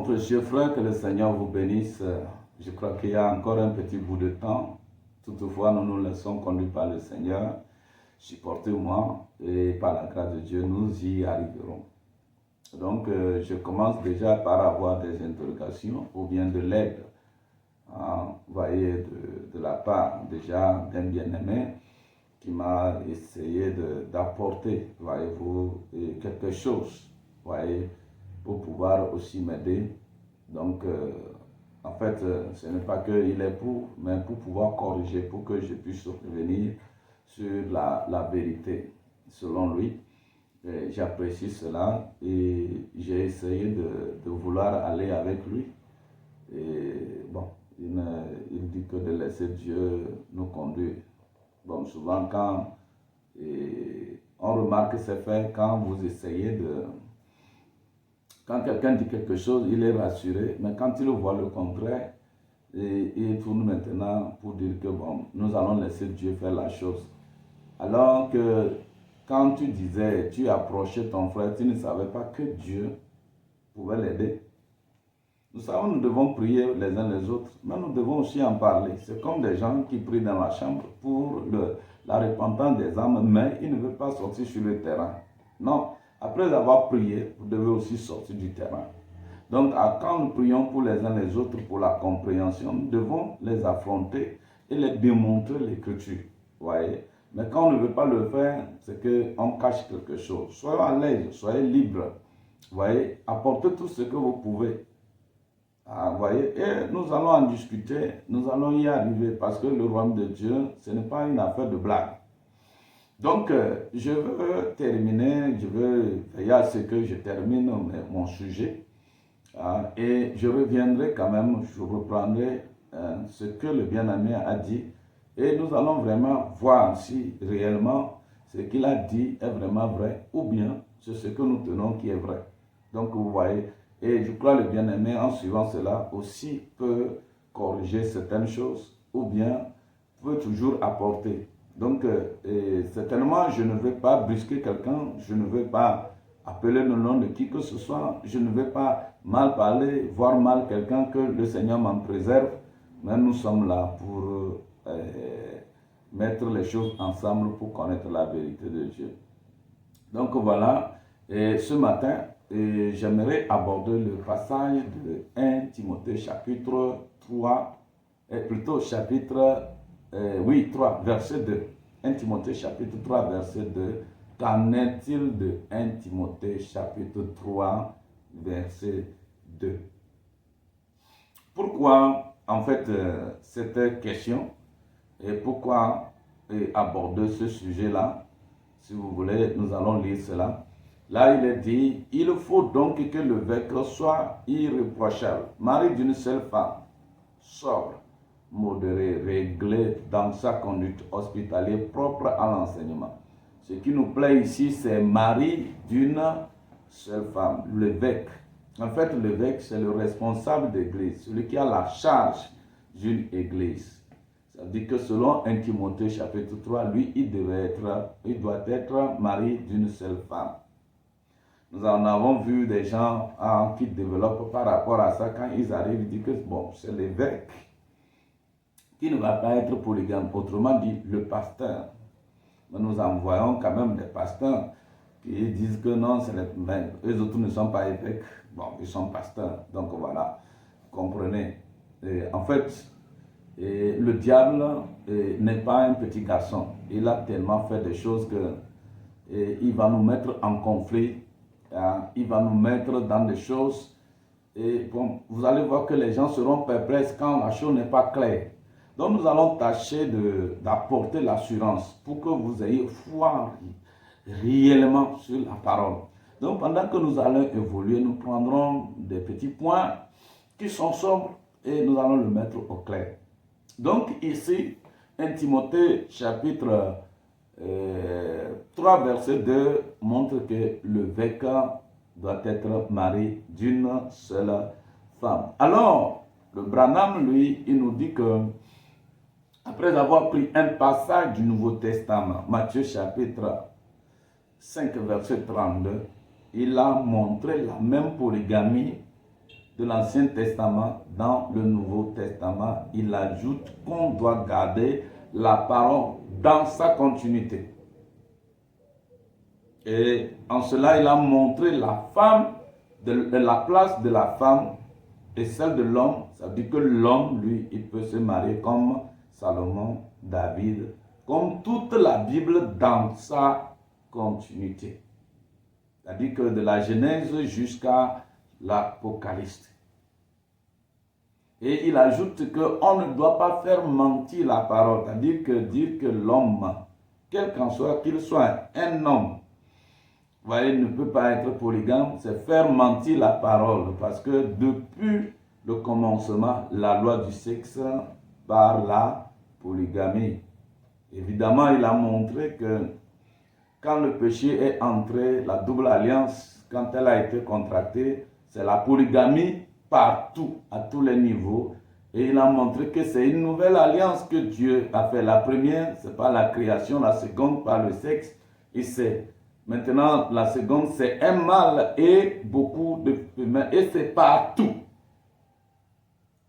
Bon, précieux frère, que le Seigneur vous bénisse. Je crois qu'il y a encore un petit bout de temps. Toutefois, nous nous laissons conduire par le Seigneur. Supportez-moi et par la grâce de Dieu, nous y arriverons. Donc, je commence déjà par avoir des interrogations ou bien de l'aide. Vous voyez, de la part déjà d'un bien-aimé qui m'a essayé d'apporter, voyez-vous, quelque chose, voyez, pour pouvoir aussi m'aider. Donc, en fait, ce n'est pas qu'il est pour, mais pour pouvoir corriger, pour que je puisse revenir sur la vérité, selon lui. J'apprécie cela et j'ai essayé de vouloir aller avec lui. Et bon, il dit que de laisser Dieu nous conduire. Bon, souvent quand on remarque que c'est fait quand vous essayez de... Quand quelqu'un dit quelque chose, il est rassuré, mais quand il voit le contraire, il tourne maintenant pour dire que bon, nous allons laisser Dieu faire la chose. Alors que quand tu disais, tu approchais ton frère, tu ne savais pas que Dieu pouvait l'aider. Nous savons, nous devons prier les uns les autres, mais nous devons aussi en parler. C'est comme des gens qui prient dans la chambre pour la repentance des âmes, mais ils ne veulent pas sortir sur le terrain. Non, après avoir prié, vous devez aussi sortir du terrain. Donc, quand nous prions pour les uns les autres, pour la compréhension, nous devons les affronter et les démontrer l'écriture. Voyez. Mais quand on ne veut pas le faire, c'est qu'on cache quelque chose. Soyez à l'aise, soyez libre. Voyez, apportez tout ce que vous pouvez. Voyez, et nous allons en discuter, nous allons y arriver parce que le royaume de Dieu, ce n'est pas une affaire de blague. Donc, je veux terminer, je veux veiller à ce que je termine mon sujet et je reviendrai quand même, je reprendrai ce que le bien-aimé a dit et nous allons vraiment voir si réellement ce qu'il a dit est vraiment vrai ou bien c'est ce que nous tenons qui est vrai. Donc, vous voyez, et je crois le bien-aimé, en suivant cela, aussi peut corriger certaines choses ou bien peut toujours apporter. Donc, certainement, je ne vais pas brusquer quelqu'un, je ne vais pas appeler le nom de qui que ce soit, je ne vais pas mal parler, voir mal quelqu'un, que le Seigneur m'en préserve, mais nous sommes là pour mettre les choses ensemble pour connaître la vérité de Dieu. Donc voilà, et ce matin, j'aimerais aborder le passage de 1 Timothée chapitre 3, plutôt chapitre 3, verset 2. 1 Timothée chapitre 3, verset 2. Qu'en est-il de 1 Timothée chapitre 3, verset 2? Pourquoi, en fait, cette question et pourquoi aborder ce sujet-là? Si vous voulez, nous allons lire cela. Là, il est dit, il faut donc que l'évêque soit irréprochable, mari d'une seule femme, sobre, modéré, réglé dans sa conduite hospitalière propre à l'enseignement. Ce qui nous plaît ici, c'est mari d'une seule femme, l'évêque. En fait, l'évêque, c'est le responsable d'église, celui qui a la charge d'une église. Ça dit que selon 1 Timothée chapitre 3, lui, il doit être mari d'une seule femme. Nous en avons vu des gens qui développent par rapport à ça. Quand ils arrivent, ils disent que bon, c'est l'évêque qui ne va pas être polygame. Autrement dit, le pasteur. Mais nous en voyons quand même des pasteurs qui disent que non, eux autres ne sont pas évêques. Bon, ils sont pasteurs. Donc voilà, vous comprenez. En fait, le diable n'est pas un petit garçon. Il a tellement fait des choses que il va nous mettre en conflit. Il va nous mettre dans des choses et bon, vous allez voir que les gens seront perplexes quand la chose n'est pas claire. Donc nous allons tâcher d'apporter l'assurance pour que vous ayez foi réellement sur la parole. Donc pendant que nous allons évoluer, nous prendrons des petits points qui sont sombres et nous allons le mettre au clair. Donc ici, 1 Timothée chapitre 3 verset 2 montre que l'évêque doit être marié d'une seule femme. Alors, le Branham, lui, il nous dit que, après avoir pris un passage du Nouveau Testament, Matthieu chapitre 5 verset 32, il a montré la même polygamie de l'Ancien Testament dans le Nouveau Testament, il ajoute qu'on doit garder la parole dans sa continuité. Et en cela, il a montré la femme, la place de la femme et celle de l'homme. Ça veut dire que l'homme, lui, il peut se marier comme Salomon, David, comme toute la Bible dans sa continuité. C'est-à-dire que de la Genèse jusqu'à l'Apocalypse. Et il ajoute qu'on ne doit pas faire mentir la parole. C'est-à-dire que dire que l'homme, quel qu'en soit, qu'il soit un homme, vous voyez, ne peut pas être polygame, c'est faire mentir la parole. Parce que depuis le commencement, la loi du sexe par la polygamie. Évidemment, il a montré que quand le péché est entré, la double alliance, quand elle a été contractée, c'est la polygamie partout, à tous les niveaux. Et il a montré que c'est une nouvelle alliance que Dieu a fait. La première, c'est par la création, la seconde par le sexe. Et c'est maintenant la seconde, c'est un mâle et beaucoup de femelles. Et c'est partout.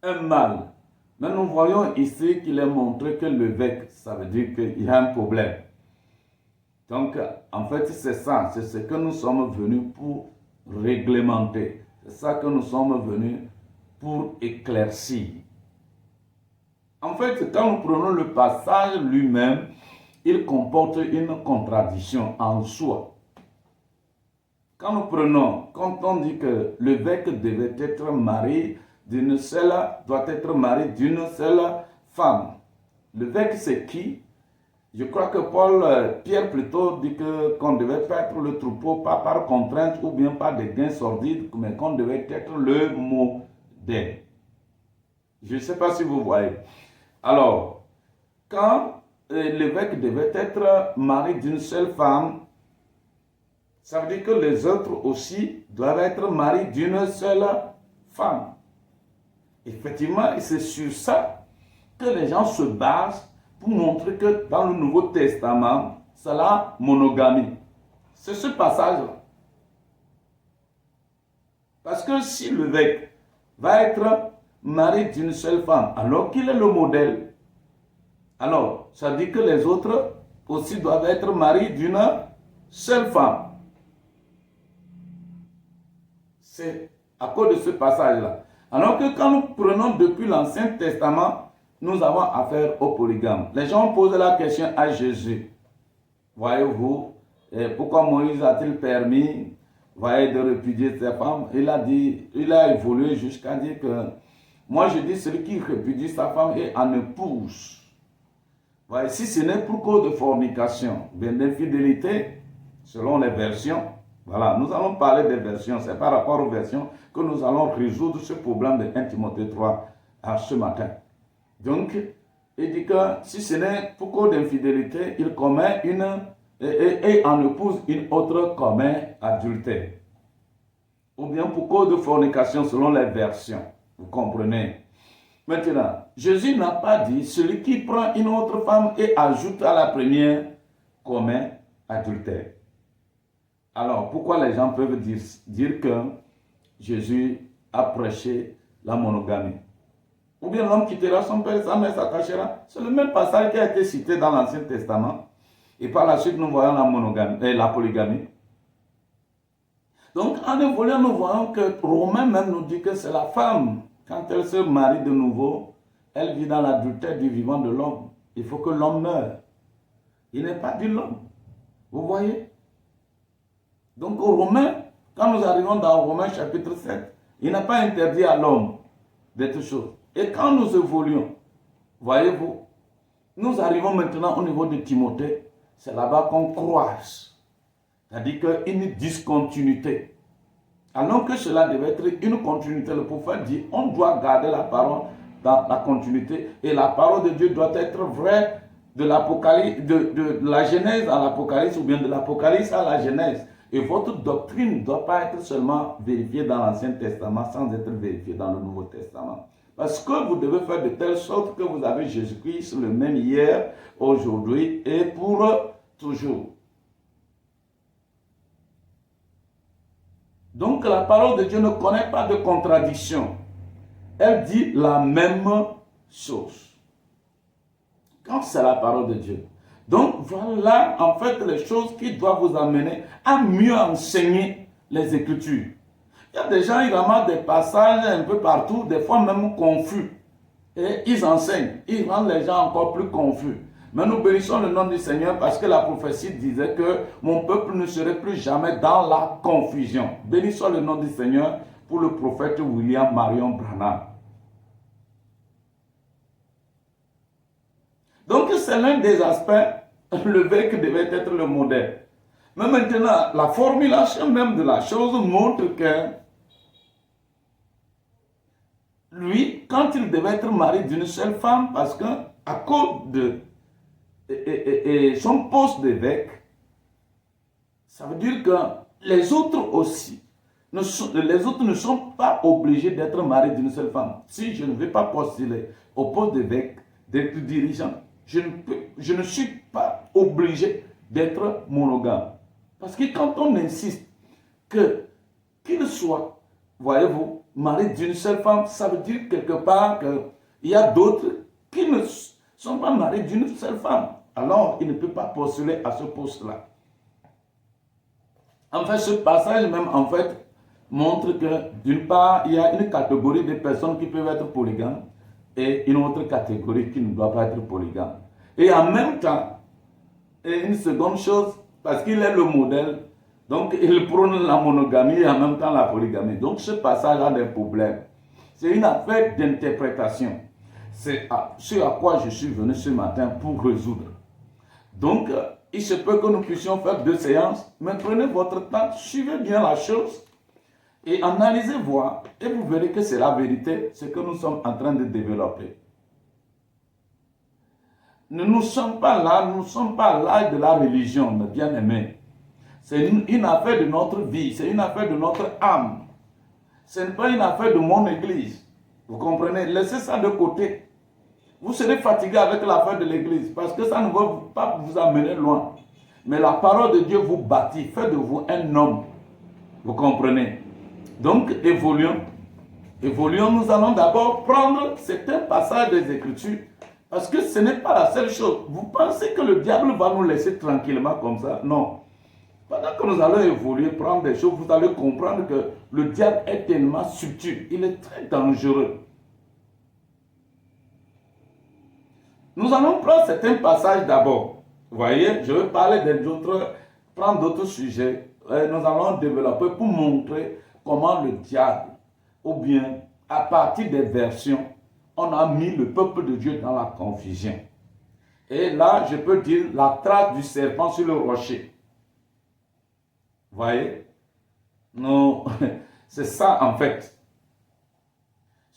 Un mâle. Mais nous voyons ici qu'il est montré que l'évêque, ça veut dire qu'il y a un problème. Donc, en fait, c'est ça. C'est ce que nous sommes venus pour réglementer. C'est ça que nous sommes venus pour éclaircir. En fait, quand nous prenons le passage lui-même, il comporte une contradiction en soi. Quand nous prenons, quand on dit que l'évêque devait être marié d'une seule, doit être marié d'une seule femme. L'évêque, c'est qui? Je crois que Pierre plutôt dit qu'on devait perdre le troupeau pas par contrainte ou bien par des gains sordides, mais qu'on devait être le modèle. Je ne sais pas si vous voyez. Alors, quand l'évêque devait être marié d'une seule femme, ça veut dire que les autres aussi doivent être mariés d'une seule femme. Effectivement, c'est sur ça que les gens se basent pour montrer que dans le Nouveau Testament, c'est la monogamie. C'est ce passage-là. Parce que si l'évêque va être marié d'une seule femme, alors qu'il est le modèle, alors ça dit que les autres aussi doivent être mariés d'une seule femme. C'est à cause de ce passage-là. Alors que quand nous prenons depuis l'Ancien Testament, nous avons affaire aux polygames. Les gens posent la question à Jésus. Voyez-vous, pourquoi Moïse a-t-il permis, de répudier ses femmes? Il a évolué jusqu'à dire que, moi je dis, celui qui répudie sa femme est en épouse. Voyez, si ce n'est pour cause de fornication, d'infidélité, selon les versions, voilà, nous allons parler des versions, c'est par rapport aux versions que nous allons résoudre ce problème de 1 Timothée 3 ce matin. Donc, il dit que si ce n'est pour cause d'infidélité, il commet et en épouse une autre commet adultère. Ou bien pour cause de fornication selon les versions. Vous comprenez? Maintenant, Jésus n'a pas dit celui qui prend une autre femme et ajoute à la première commet adultère. Alors, pourquoi les gens peuvent dire que Jésus a prêché la monogamie? Ou bien l'homme quittera son père et sa mère s'attachera. C'est le même passage qui a été cité dans l'Ancien Testament. Et par la suite, nous voyons la monogamie, la polygamie. Donc, en évoluant, nous voyons que Romains même nous dit que c'est la femme. Quand elle se marie de nouveau, elle vit dans l'adultère du vivant de l'homme. Il faut que l'homme meure. Il n'est pas dit l'homme. Vous voyez? Donc, aux Romains, quand nous arrivons dans Romains chapitre 7, il n'a pas interdit à l'homme d'être chose. Et quand nous évoluons, voyez-vous, nous arrivons maintenant au niveau de Timothée, c'est là-bas qu'on croise. C'est-à-dire qu'une discontinuité. Alors que cela devait être une continuité. Le prophète dit, on doit garder la parole dans la continuité. Et la parole de Dieu doit être vraie de l'Apocalypse, de la Genèse à l'Apocalypse, ou bien de l'Apocalypse à la Genèse. Et votre doctrine ne doit pas être seulement vérifiée dans l'Ancien Testament sans être vérifiée dans le Nouveau Testament. Parce que vous devez faire de telle sorte que vous avez Jésus-Christ le même hier, aujourd'hui et pour toujours. Donc la parole de Dieu ne connaît pas de contradiction. Elle dit la même chose. Quand c'est la parole de Dieu. Donc voilà en fait les choses qui doivent vous amener à mieux enseigner les Écritures. Il y a des gens, ils ramassent des passages un peu partout, des fois même confus. Et ils enseignent, ils rendent les gens encore plus confus. Mais nous bénissons le nom du Seigneur parce que la prophétie disait que mon peuple ne serait plus jamais dans la confusion. Bénissons le nom du Seigneur pour le prophète William Marion Branham. Donc c'est l'un des aspects, l'évêque devait être le modèle. Mais maintenant, la formulation même de la chose montre que lui, quand il devait être marié d'une seule femme, parce qu'à cause de son poste d'évêque, ça veut dire que les autres aussi, les autres ne sont pas obligés d'être mariés d'une seule femme. Si je ne vais pas postuler au poste d'évêque, d'être dirigeant, je ne suis pas obligé d'être monogame. Parce que quand on insiste qu'il soit, voyez-vous, marié d'une seule femme, ça veut dire quelque part qu'il y a d'autres qui ne sont pas mariés d'une seule femme. Alors, il ne peut pas postuler à ce poste-là. En fait, ce passage même, en fait, montre que, d'une part, il y a une catégorie de personnes qui peuvent être polygames et une autre catégorie qui ne doit pas être polygame. Et en même temps, et une seconde chose, parce qu'il est le modèle, donc il prône la monogamie et en même temps la polygamie. Donc ce passage a des problèmes. C'est une affaire d'interprétation. C'est ce à quoi je suis venu ce matin pour résoudre. Donc, il se peut que nous puissions faire 2 séances, mais prenez votre temps, suivez bien la chose et analysez, voir, et vous verrez que c'est la vérité, ce que nous sommes en train de développer. Nous ne sommes pas là, nous ne sommes pas là de la religion, mes bien-aimés. C'est une affaire de notre vie, c'est une affaire de notre âme. Ce n'est pas une affaire de mon église. Vous comprenez? Laissez ça de côté. Vous serez fatigué avec l'affaire de l'église parce que ça ne va pas vous amener loin. Mais la parole de Dieu vous bâtit, fait de vous un homme. Vous comprenez? Donc, évoluons. Évoluons, nous allons d'abord prendre certains passages des Écritures parce que ce n'est pas la seule chose. Vous pensez que le diable va nous laisser tranquillement comme ça? Non. Pendant que nous allons évoluer, prendre des choses, vous allez comprendre que le diable est tellement subtil. Il est très dangereux. Nous allons prendre certains passages d'abord. Vous voyez, je vais parler prendre d'autres sujets. Et nous allons développer pour montrer comment le diable, ou bien à partir des versions, on a mis le peuple de Dieu dans la confusion. Et là, je peux dire la trace du serpent sur le rocher. Vous voyez? Non, c'est ça en fait.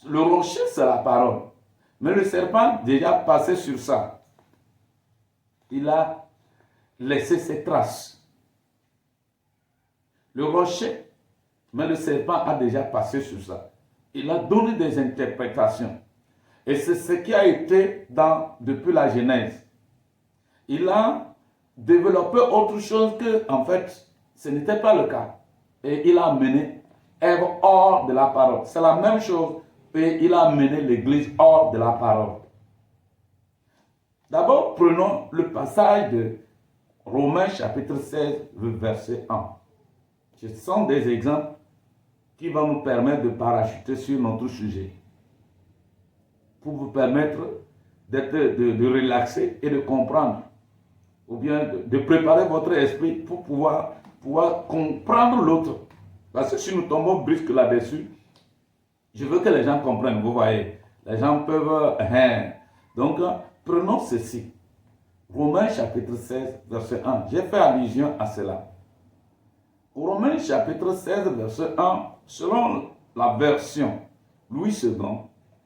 Le rocher, c'est la parole. Mais le serpent, déjà passé sur ça, il a laissé ses traces. Le rocher, mais le serpent a déjà passé sur ça. Il a donné des interprétations. Et c'est ce qui a été depuis la Genèse. Il a développé autre chose que, en fait, ce n'était pas le cas. Et il a amené Ève hors de la parole. C'est la même chose. Et il a amené l'Église hors de la parole. D'abord, prenons le passage de Romains chapitre 16, verset 1. Ce sont des exemples qui vont nous permettre de parachuter sur notre sujet. Pour vous permettre de relaxer et de comprendre. Ou bien de préparer votre esprit pour pouvoir comprendre l'autre. Parce que si nous tombons brusque là-dessus, je veux que les gens comprennent, vous voyez. Les gens peuvent... Donc, prenons ceci. Romains chapitre 16, verset 1. J'ai fait allusion à cela. Romains chapitre 16, verset 1, selon la version Louis II,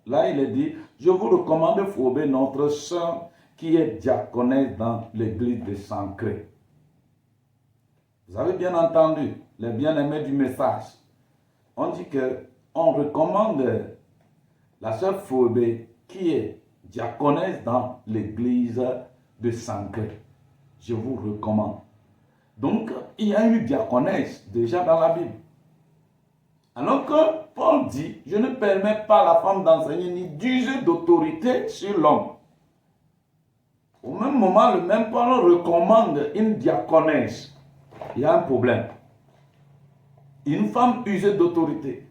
là il est dit, je vous recommande Phobé, notre sœur, qui est diaconesse dans l'église de Sancré. Vous avez bien entendu, les bien-aimés du message. On dit qu'on recommande la sœur Phobé, qui est diaconesse dans l'église de Sancré. Je vous recommande. Donc, il y a une diaconesse déjà dans la Bible. Alors que Paul dit, je ne permets pas à la femme d'enseigner ni d'user d'autorité sur l'homme. Au même moment, le même Paul recommande une diaconesse. Il y a un problème. Une femme usée d'autorité.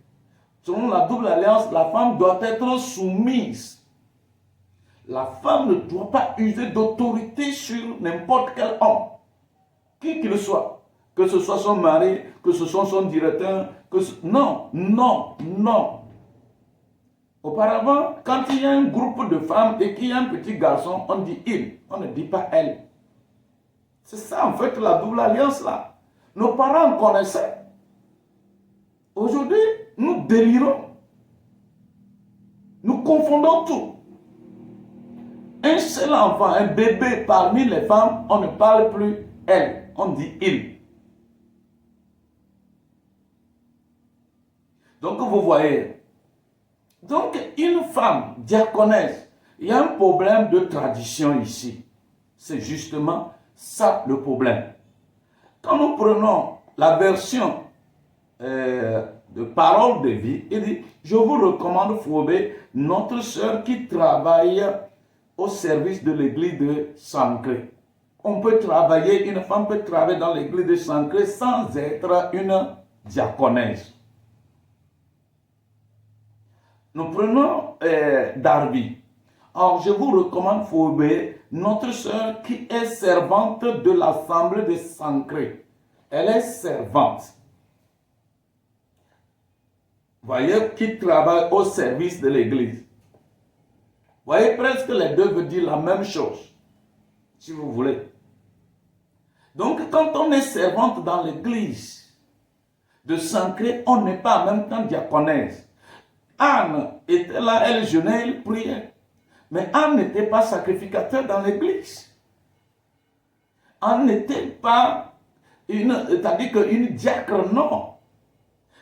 Selon la double alliance, la femme doit être soumise. La femme ne doit pas user d'autorité sur n'importe quel homme, qui qu'il soit. Que ce soit son mari, que ce soit son directeur. Non, non, non. Auparavant, quand il y a un groupe de femmes et qu'il y a un petit garçon, on dit il, on ne dit pas elle. C'est ça en fait la double alliance là. Nos parents connaissaient. Aujourd'hui, nous délirons. Nous confondons tout. Un seul enfant, un bébé parmi les femmes, on ne parle plus elle, on dit il. Donc vous voyez, donc une femme diaconesse, il y a un problème de tradition ici. C'est justement ça le problème. Quand nous prenons la version de parole de vie, il dit, je vous recommande Phobé, notre sœur qui travaille au service de l'église de Sancré. On peut travailler, une femme peut travailler dans l'église de Sancré sans être une diaconesse. Nous prenons Darby. Alors, je vous recommande Phobé, notre sœur qui est servante de l'assemblée de Sancré. Elle est servante. Voyez, qui travaille au service de l'église. Voyez, presque les deux veulent dire la même chose, si vous voulez. Donc, quand on est servante dans l'église de Sancré, on n'est pas en même temps diaconesse. Anne était là, elle jeûnait, elle priait. Mais Anne n'était pas sacrificateur dans l'église. Anne n'était pas c'est-à-dire qu'une diacre, non.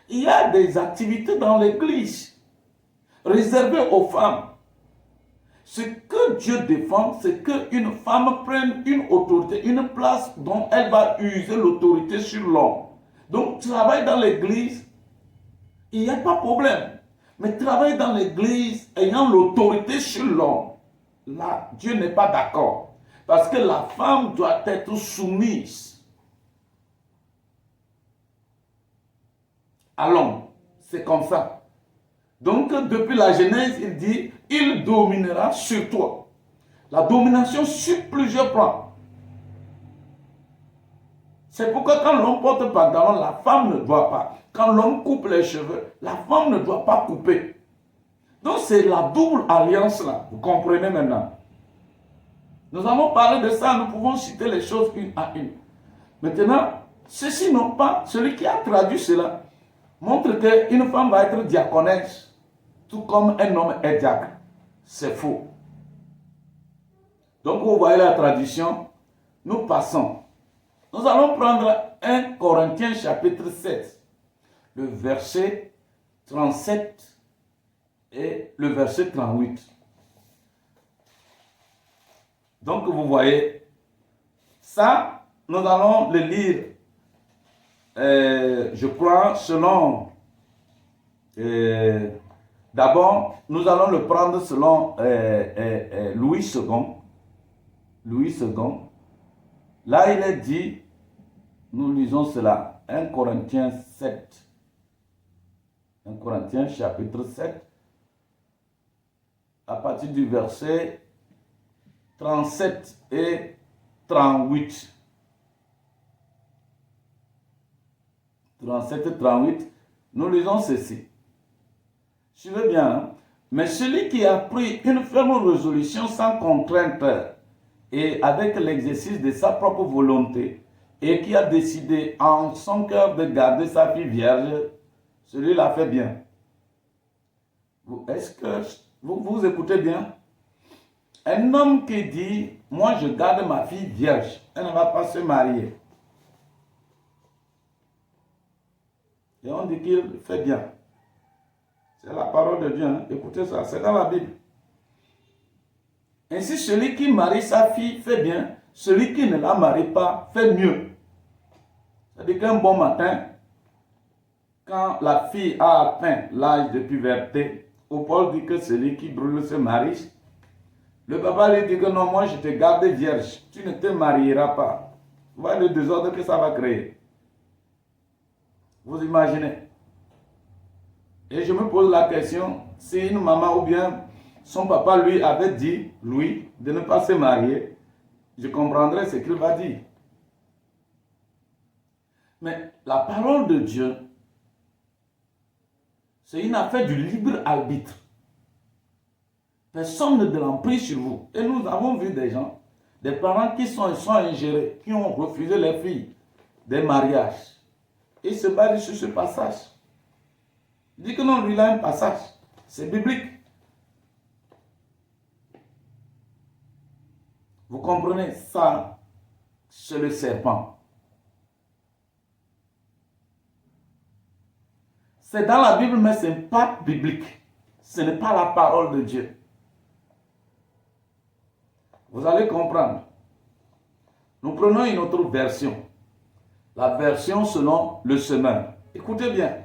Il y a des activités dans l'église réservées aux femmes. Ce que Dieu défend, c'est qu'une femme prenne une autorité, une place dont elle va user l'autorité sur l'homme. Donc, travailler dans l'église, il n'y a pas de problème. Mais travailler dans l'église ayant l'autorité sur l'homme, là, Dieu n'est pas d'accord. Parce que la femme doit être soumise à l'homme. C'est comme ça. Donc, depuis la Genèse, il dit, il dominera sur toi. La domination sur plusieurs plans. C'est pourquoi quand l'homme porte pantalon, la femme ne doit pas. Quand l'homme coupe les cheveux, la femme ne doit pas couper. Donc c'est la double alliance là. Vous comprenez maintenant. Nous allons parler de ça, nous pouvons citer les choses une à une. Maintenant, ceci non pas, celui qui a traduit cela, montre qu'une femme va être diaconesse, tout comme un homme est diacre. C'est faux. Donc vous voyez la traduction, nous passons. Nous allons prendre 1 Corinthiens chapitre 7, le verset 37 et le verset 38. Donc vous voyez, ça, nous allons le lire, je crois, selon, d'abord, nous allons le prendre selon Louis II. Louis II. Là, il est dit, nous lisons cela, 1 Corinthiens 7. 1 Corinthiens chapitre 7, à partir du verset 37 et 38. 37 et 38, nous lisons ceci. Suivez bien, hein? Mais celui qui a pris une ferme résolution sans contrainte et avec l'exercice de sa propre volonté, et qui a décidé en son cœur de garder sa fille vierge, celui-là fait bien. Est-ce que vous écoutez bien? Un homme qui dit, moi je garde ma fille vierge, elle ne va pas se marier. Et on dit qu'il fait bien. C'est la parole de Dieu, hein? Écoutez ça, c'est dans la Bible. Ainsi, celui qui marie sa fille fait bien, celui qui ne la marie pas fait mieux. C'est-à-dire qu'un bon matin, quand la fille a atteint l'âge de puberté, où Paul dit que celui qui brûle se marie, le papa lui dit que non, moi je te garde vierge, tu ne te marieras pas. Vous voyez le désordre que ça va créer. Vous imaginez? Et je me pose la question, si une maman ou bien son papa lui avait dit, lui, de ne pas se marier, je comprendrais ce qu'il va dire. Mais la parole de Dieu, c'est une affaire du libre arbitre. Personne ne l'emprise sur vous. Et nous avons vu des gens, des parents qui sont ingérés, qui ont refusé les filles des mariages. Ils se basent sur ce passage. Il dit que non, lui, il a un passage. C'est biblique. Vous comprenez ça? C'est le serpent. C'est dans la Bible, mais ce n'est pas biblique. Ce n'est pas la parole de Dieu. Vous allez comprendre. Nous prenons une autre version. La version selon le semeur. Écoutez bien.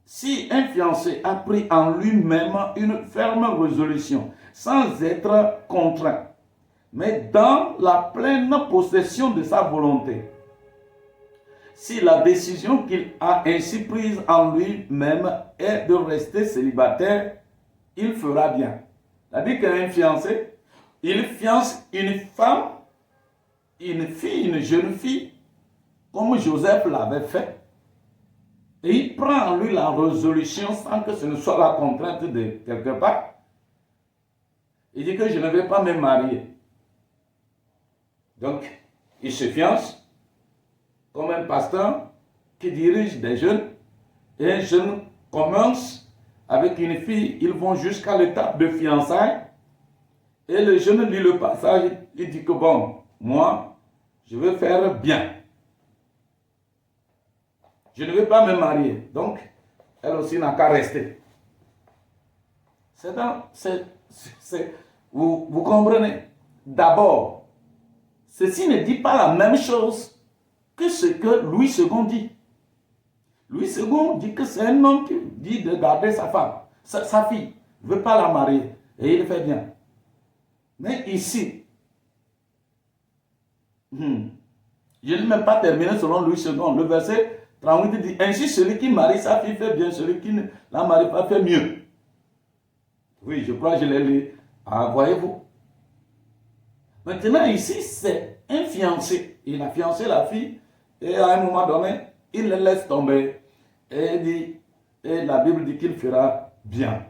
Si un fiancé a pris en lui-même une ferme résolution, sans être contraint, mais dans la pleine possession de sa volonté, si la décision qu'il a ainsi prise en lui-même est de rester célibataire, il fera bien. C'est-à-dire qu'un fiancé, il fiance une femme, une fille, une jeune fille, comme Joseph l'avait fait. Et il prend en lui la résolution sans que ce ne soit la contrainte de quelque part. Il dit que je ne vais pas me marier. Donc, il se fiance comme un pasteur qui dirige des jeunes. Et un jeune commence avec une fille, ils vont jusqu'à l'étape de fiançailles. Et le jeune lit le passage, il dit que bon, moi, je veux faire bien. Je ne veux pas me marier. Donc, elle aussi n'a qu'à rester. Vous comprenez? D'abord, ceci ne dit pas la même chose que ce que Louis II dit. Louis II dit que c'est un homme qui dit de garder sa femme, sa fille. Il ne veut pas la marier. Et il fait bien. Mais ici, je n'ai même pas terminé selon Louis II. Le verset 38 dit, ainsi celui qui marie sa fille fait bien, celui qui ne la marie pas fait mieux. Oui, je crois que je l'ai lu. Ah, voyez-vous. Maintenant, ici, c'est un fiancé. Il a fiancé la fille et à un moment donné, il la laisse tomber. Et la Bible dit qu'il fera bien.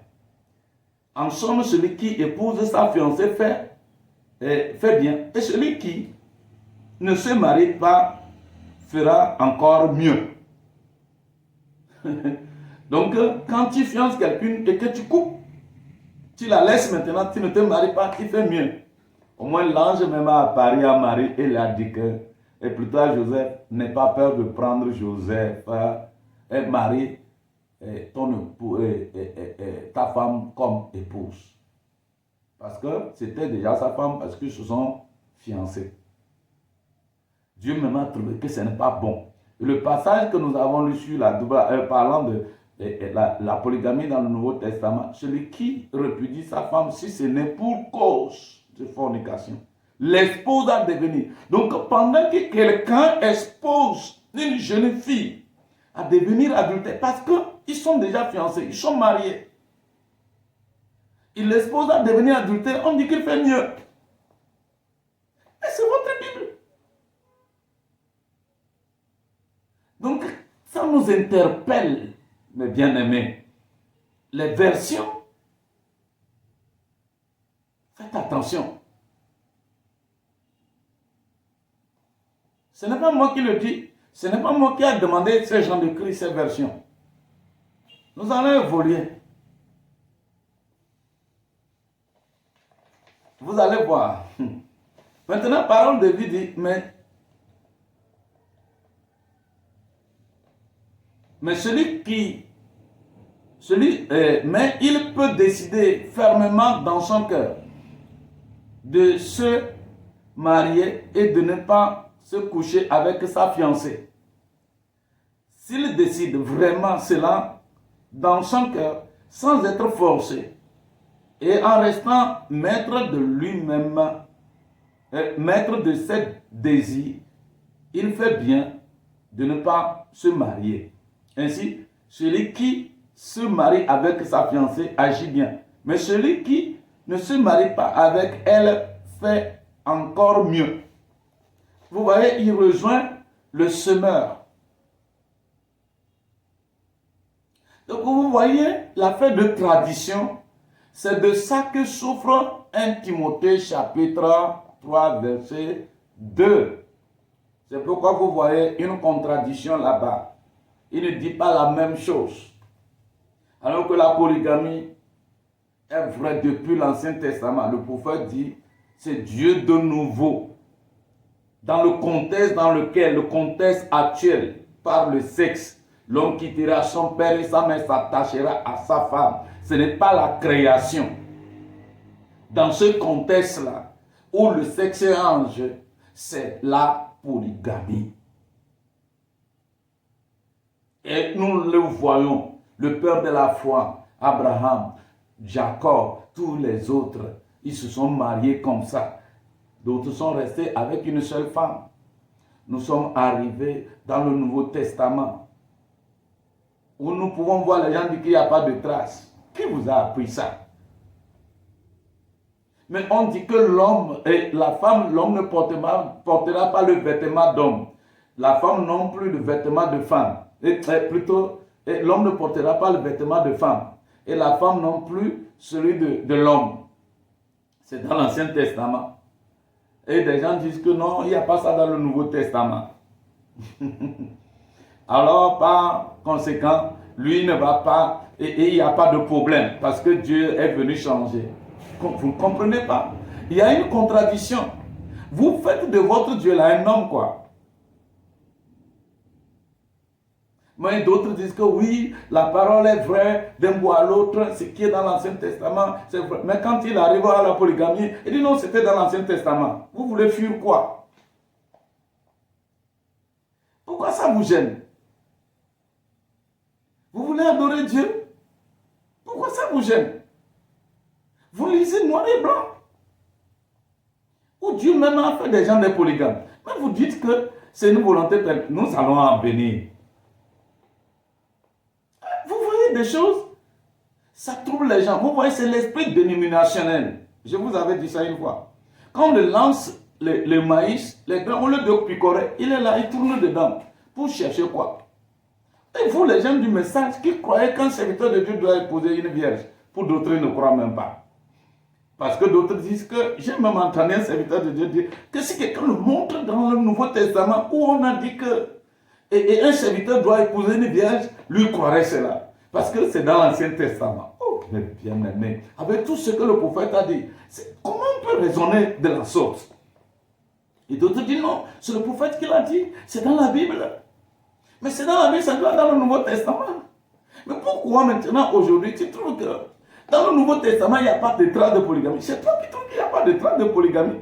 En somme, celui qui épouse sa fiancée fait bien. Et celui qui ne se marie pas fera encore mieux. Donc, quand tu fiances quelqu'un et que tu coupes, tu la laisses maintenant, tu ne te maries pas, tu fais mieux. Au moins, l'ange même a apparu à Marie et lui a dit que, et plutôt à Joseph, n'aie pas peur de prendre Joseph, Marie, ta femme comme épouse. Parce que c'était déjà sa femme, parce qu'ils se sont fiancés. Dieu même a trouvé que ce n'est pas bon. Et le passage que nous avons lu sur parlant de la polygamie dans le Nouveau Testament, celui qui repudie sa femme, si ce n'est pour cause de fornication, l'expose à devenir. Donc pendant que quelqu'un expose une jeune fille à devenir adultère, parce qu'ils sont déjà fiancés, ils sont mariés, il l'expose à devenir adultère, on dit qu'il fait mieux. Et c'est votre Bible. Donc, ça nous interpelle, mes bien-aimés. Les versions, faites attention. Ce n'est pas moi qui le dis. Ce n'est pas moi qui ai demandé ces gens d'écrire ces versions. Nous allons évoluer. Vous allez voir. Maintenant, parole de vie dit, mais mais il peut décider fermement dans son cœur de se marier et de ne pas se coucher avec sa fiancée. s'il décide vraiment cela dans son cœur, sans être forcé, et en restant maître de lui-même, maître de ses désirs, il fait bien de ne pas se marier. Ainsi, celui qui se marie avec sa fiancée agit bien. Mais celui qui ne se marie pas avec elle fait encore mieux. Vous voyez, il rejoint le semeur. Donc vous voyez, l'affaire de tradition, c'est de ça que souffre 1 Timothée chapitre 3 verset 2. C'est pourquoi vous voyez une contradiction là-bas. Il ne dit pas la même chose. Alors que la polygamie est vraie depuis l'Ancien Testament. Le prophète dit, c'est Dieu de nouveau. Dans le contexte le contexte actuel, par le sexe, l'homme quittera son père et sa mère s'attachera à sa femme. Ce n'est pas la création. Dans ce contexte-là, où le sexe est en jeu, c'est la polygamie. Et nous le voyons, le père de la foi, Abraham, Jacob, tous les autres, ils se sont mariés comme ça. D'autres sont restés avec une seule femme. Nous sommes arrivés dans le Nouveau Testament, où nous pouvons voir les gens dire qu'il n'y a pas de traces. Qui vous a appris ça? Mais on dit que l'homme et la femme, l'homme ne portera pas le vêtement d'homme. La femme non plus le vêtement de femme. L'homme ne portera pas le vêtement de femme. Et la femme non plus celui de l'homme. C'est dans l'Ancien Testament. Et des gens disent que non, il n'y a pas ça dans le Nouveau Testament. Alors, par conséquent, lui ne va pas, et il n'y a pas de problème, parce que Dieu est venu changer. Vous ne comprenez pas? Il y a une contradiction. Vous faites de votre Dieu là un homme, quoi. Mais d'autres disent que oui, la parole est vraie d'un bout à l'autre, ce qui est dans l'Ancien Testament, c'est vrai. Mais quand il arrive à la polygamie, il dit non, c'était dans l'Ancien Testament. Vous voulez fuir quoi? Pourquoi ça vous gêne? Vous voulez adorer Dieu? Pourquoi ça vous gêne? Vous lisez noir et blanc. Ou Dieu même a fait des gens des polygames. Mais vous dites que c'est une volonté, nous allons en venir. Vous voyez des choses, ça trouble les gens. Vous voyez, c'est l'esprit dénominationnel. Je vous avais dit ça une fois. Quand on lance le maïs, les grains, on le picorer, il est là, il tourne dedans. Pour chercher quoi? Et vous, les gens du message, qui croyez qu'un serviteur de Dieu doit épouser une vierge? Pour d'autres, ils ne croient même pas. Parce que d'autres disent que, j'ai même entendu un serviteur de Dieu dire que si quelqu'un le montre dans le Nouveau Testament où on a dit que et un serviteur doit épouser une vierge, lui croirait cela. Parce que c'est dans l'Ancien Testament. Oh, bien aimé. Avec tout ce que le prophète a dit, comment on peut raisonner de la sorte? Et d'autres disent non, c'est le prophète qui l'a dit, c'est dans la Bible. Mais c'est dans la Bible, ça doit être dans le Nouveau Testament. Mais pourquoi maintenant, aujourd'hui, tu trouves que dans le Nouveau Testament, il n'y a pas de trace de polygamie? C'est toi qui trouves qu'il n'y a pas de trace de polygamie.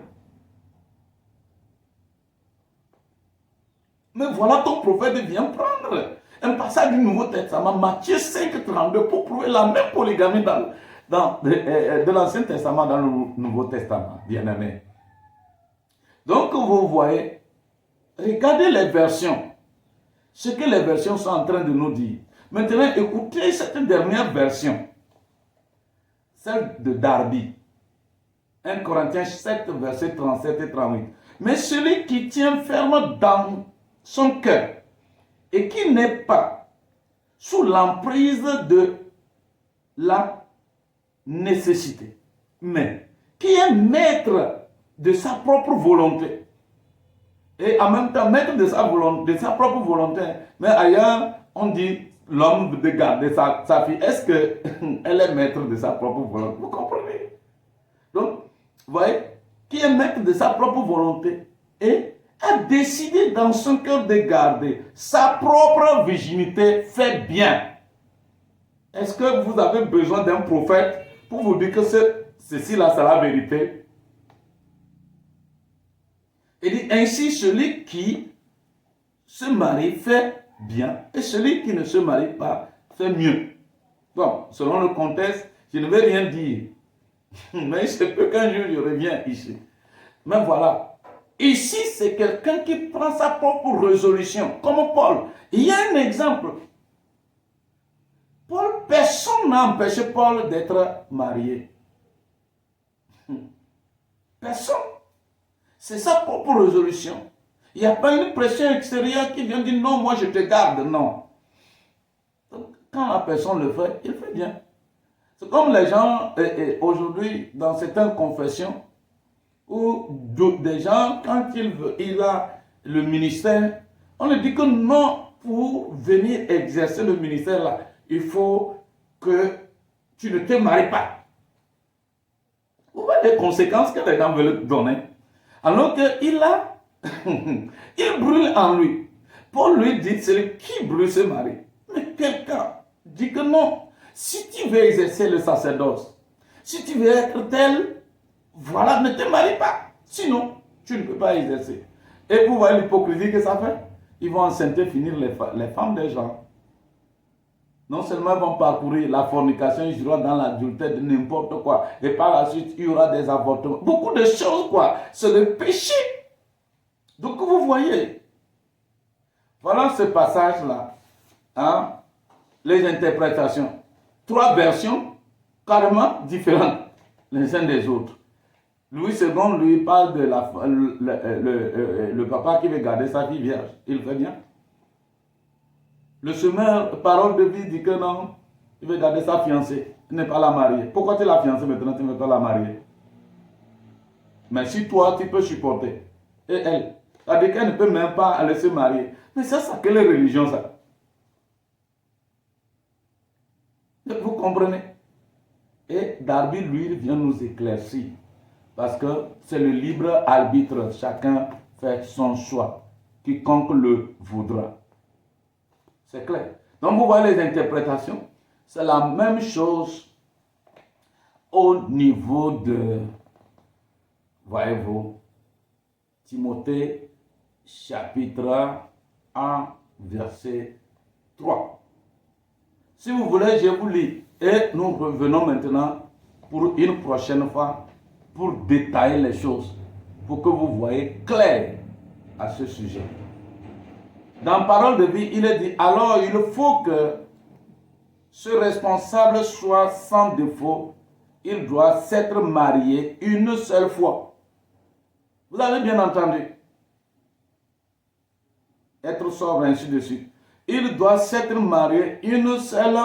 Mais voilà, ton prophète vient prendre un passage du Nouveau Testament, Matthieu 5, 32, pour prouver la même polygamie de l'Ancien Testament dans le Nouveau Testament, bien aimé. Donc, vous voyez, regardez les versions, ce que les versions sont en train de nous dire. Maintenant, écoutez cette dernière version, celle de Darby. 1 Corinthiens 7, versets 37 et 38. Mais celui qui tient ferme dans son cœur et qui n'est pas sous l'emprise de la nécessité, mais qui est maître de sa propre volonté, et en même temps maître de sa propre volonté, mais ailleurs on dit l'homme de garder sa fille. Est-ce qu'elle est maître de sa propre volonté? Vous comprenez? Donc, vous voyez, qui est maître de sa propre volonté et a décidé dans son cœur de garder sa propre virginité, fait bien. Est-ce que vous avez besoin d'un prophète pour vous dire que ceci là, c'est la vérité? Il dit ainsi, celui qui se marie fait bien et celui qui ne se marie pas fait mieux. Bon, selon le contexte, je ne vais rien dire. Mais il se peut qu'un jour je revienne ici. Mais voilà. Ici, c'est quelqu'un qui prend sa propre résolution, comme Paul. Il y a un exemple. Paul, personne n'a empêché Paul d'être marié. Personne. C'est sa propre résolution. Il n'y a pas une pression extérieure qui vient dire non, moi je te garde. Non. Donc, quand la personne le fait, il fait bien. C'est comme les gens aujourd'hui dans certaines confessions où des gens, quand il a le ministère, on lui dit que non, pour venir exercer le ministère là, il faut que tu ne te maries pas. Vous voyez les conséquences que les gens veulent donner. Alors qu'il a, il brûle en lui. Paul lui dit, celui qui brûle se marie. Mais quelqu'un dit que non. Si tu veux exercer le sacerdoce, si tu veux être tel, voilà, ne te marie pas. Sinon, tu ne peux pas exercer. Et vous voyez l'hypocrisie que ça fait. Ils vont enceinter, finir les femmes des gens. Non seulement ils vont parcourir la fornication, ils iront dans l'adultère de n'importe quoi. Et par la suite, il y aura des avortements. Beaucoup de choses, quoi. C'est le péché. Donc, vous voyez. Voilà ce passage-là. Hein? Les interprétations. 3 versions carrément différentes les uns des autres. Louis II lui parle de le papa qui veut garder sa fille vierge. Il fait bien. Le semeur, parole de vie, dit que non, il veut garder sa fiancée, il ne pas la marier. Pourquoi tu l'as fiancée maintenant, tu ne veux pas la marier? Mais si toi, tu peux supporter, et elle, c'est-à-dire qu'elle ne peut même pas laisser marier. Mais ça, quelle religion ça? Vous comprenez? Et Darby, lui, vient nous éclaircir. Parce que c'est le libre arbitre. Chacun fait son choix. Quiconque le voudra. C'est clair. Donc vous voyez les interprétations. C'est la même chose au niveau de, voyez-vous, Timothée chapitre 1 verset 3. Si vous voulez, je vous lis. Et nous revenons maintenant pour une prochaine fois pour détailler les choses, pour que vous voyez clair à ce sujet. Dans Parole de vie, il est dit, alors il faut que ce responsable soit sans défaut, il doit s'être marié une seule fois. Vous avez bien entendu? Être sobre, ainsi de suite. Il doit s'être marié une seule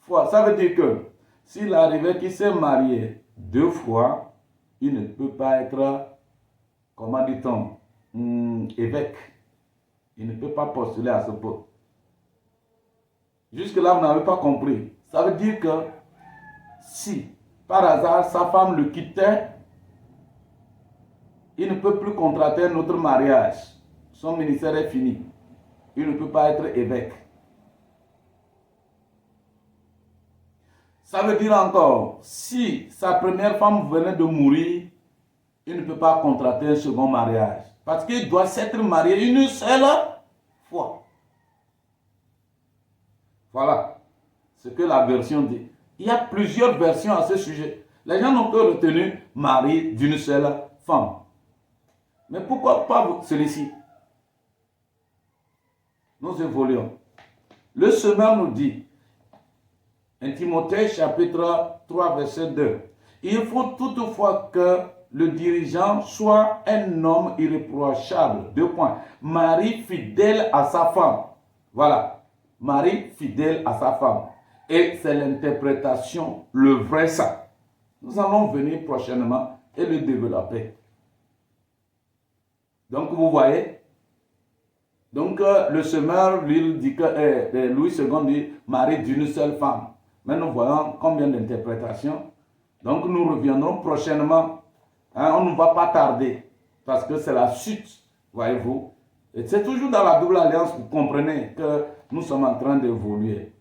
fois. Ça veut dire que s'il arrivait qu'il s'est marié 2 fois, il ne peut pas être, comment dit-on, évêque. Il ne peut pas postuler à ce poste. Jusque-là, vous n'avez pas compris. Ça veut dire que si, par hasard, sa femme le quittait, il ne peut plus contracter un autre mariage. Son ministère est fini. Il ne peut pas être évêque. Ça veut dire encore, si sa première femme venait de mourir, il ne peut pas contracter un second mariage. Parce qu'il doit s'être marié une seule fois. Voilà ce que la version dit. Il y a plusieurs versions à ce sujet. Les gens n'ont que retenu mari d'une seule femme. Mais pourquoi pas celui-ci? Nous évoluons. Le semeur nous dit, 1 Timothée chapitre 3 verset 2, il faut toutefois que le dirigeant soit un homme irréprochable. 2 points. Mari fidèle à sa femme. Voilà. Mari fidèle à sa femme. Et c'est l'interprétation, le vrai ça. Nous allons venir prochainement et le développer. Donc vous voyez. Donc le semeur, lui, dit que Louis II dit mari d'une seule femme. Mais nous voyons combien d'interprétations. Donc nous reviendrons prochainement. Hein, on ne va pas tarder. Parce que c'est la suite, voyez-vous. Et c'est toujours dans la double alliance, vous comprenez que nous sommes en train d'évoluer.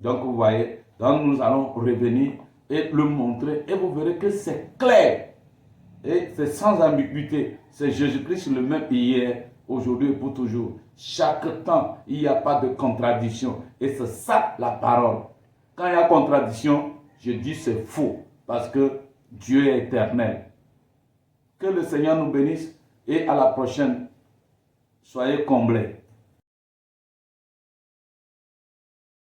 Donc vous voyez, donc nous allons revenir et le montrer. Et vous verrez que c'est clair. Et c'est sans ambiguïté. C'est Jésus-Christ le même hier, aujourd'hui et pour toujours. Chaque temps, il n'y a pas de contradiction. Et c'est ça la parole. Quand il y a contradiction, je dis c'est faux. Parce que Dieu est éternel. Que le Seigneur nous bénisse et à la prochaine. Soyez comblés.